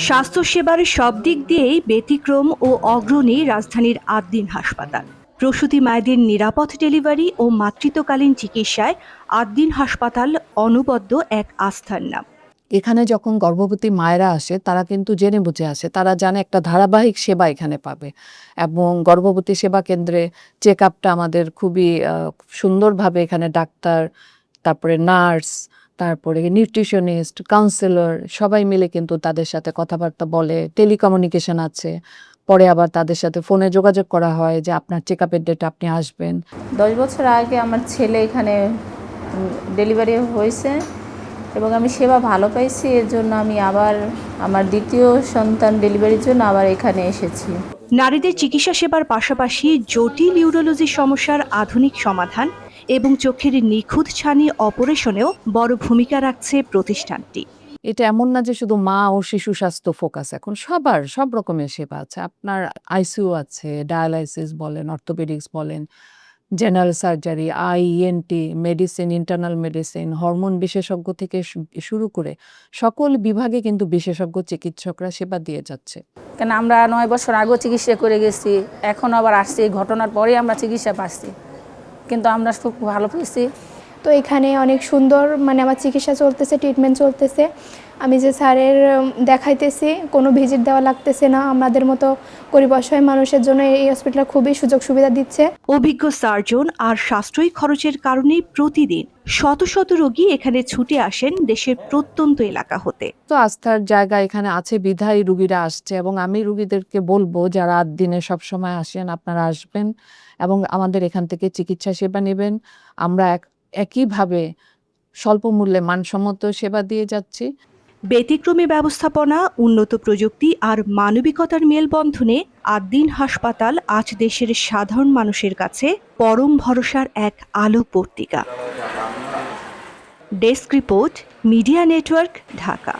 স্বাস্থ্যসেবার সব দিক দিয়েই ব্যতিক্রম ও অগ্রণী রাজধানীর আদ্দিন হাসপাতাল। প্রসূতি মায়েদের নিরাপদ ডেলিভারি ও মাতৃত্বকালীন চিকিৎসায় আদ্দিন হাসপাতাল অনবদ্য এক আস্থার নাম। এখানে যখন গর্ভবতী মায়েরা আসে তারা কিন্তু জেনে বুঝে আসে, তারা জানে একটা ধারাবাহিক সেবা এখানে পাবে এবং গর্ভবতী সেবা কেন্দ্রে চেক আপটা আমাদের খুবই সুন্দরভাবে এখানে ডাক্তার, তারপরে নার্স, তারপরে নিউট্রিশনিস্ট, কাউন্সিলর সবাই মিলে কিন্তু তাদের সাথে কথাবার্তা বলে, টেলিকমিউনিকেশন আছে। পরে আবার তাদের সাথে ফোনে যোগাযোগ করা হয় যে আপনার চেক আপের ডেট আপনি আসবেন। 10 বছর আগে আমার ছেলে এখানে ডেলিভারি হয়েছে এবং আমি সেবা ভালো পাইছি। এর জন্য আমি আবার আমার দ্বিতীয় সন্তান ডেলিভারির জন্য আবার এখানে এসেছি। নারীদের চিকিৎসা সেবার পাশাপাশি জটিল ইউরোলজি সমস্যার আধুনিক সমাধান এবং চোখের নিখুঁত ছানি অপারেশনেও বড় ভূমিকা রাখছে প্রতিষ্ঠানটি। এটা এমন না যে শুধু মা ও শিশু স্বাস্থ্য ফোকাস, এখন সব রকমের সেবা আছে। আপনার আইসিইউ আছে, ডায়ালাইসিস বলেন, অর্থোপেডিক্স বলেন, general surgery, ENT, medicine, internal medicine, hormone বিশেষজ্ঞ থেকে শুরু করে সকল বিভাগে কিন্তু বিশেষজ্ঞ চিকিৎসকরা সেবা দিয়ে যাচ্ছে। কেন আমরা 9 বছর আগেও চিকিৎসা করে গেছি, এখন আবার আসছি, এই ঘটনার পরেই আমরা চিকিৎসা পাচ্ছি, কিন্তু আমরা খুব ভালো পেয়েছি। তো এখানে অনেক সুন্দর আমার চিকিৎসা চলতেছে, ট্রিটমেন্ট চলতেছে। আমি যে স্যারের দেখাইতেছি, কোনো ভিজিট দেওয়া লাগতেছে না। আমাদের মতো গরিব অসহায় মানুষের জন্য এই হসপিটাল খুবই সুযোগ সুবিধা দিচ্ছে। অভিজ্ঞ সার্জন আর সাশ্রয়ী খরচের কারণে প্রতিদিন শত শত রোগী এখানে ছুটে আসেন দেশের প্রত্যন্ত এলাকা হতে। তো আস্থার জায়গা এখানে আছে বিধায় রুগীরা আসছে, এবং আমি রুগীদেরকে বলবো যারা দিনে সবসময় আসেন আপনারা আসবেন এবং আমাদের এখান থেকে চিকিৎসা সেবা নেবেন। আমরা একইভাবে স্বল্প মূল্যে মানসম্মত সেবা দিয়ে যাচ্ছি। ব্যতিক্রমী ব্যবস্থাপনা, উন্নত প্রযুক্তি আর মানবিকতার মেলবন্ধনে আদ্দিন হাসপাতাল আজ দেশের সাধারণ মানুষের কাছে পরম ভরসার এক আলোকবর্তিকা। Desk report, media network, Dhaka.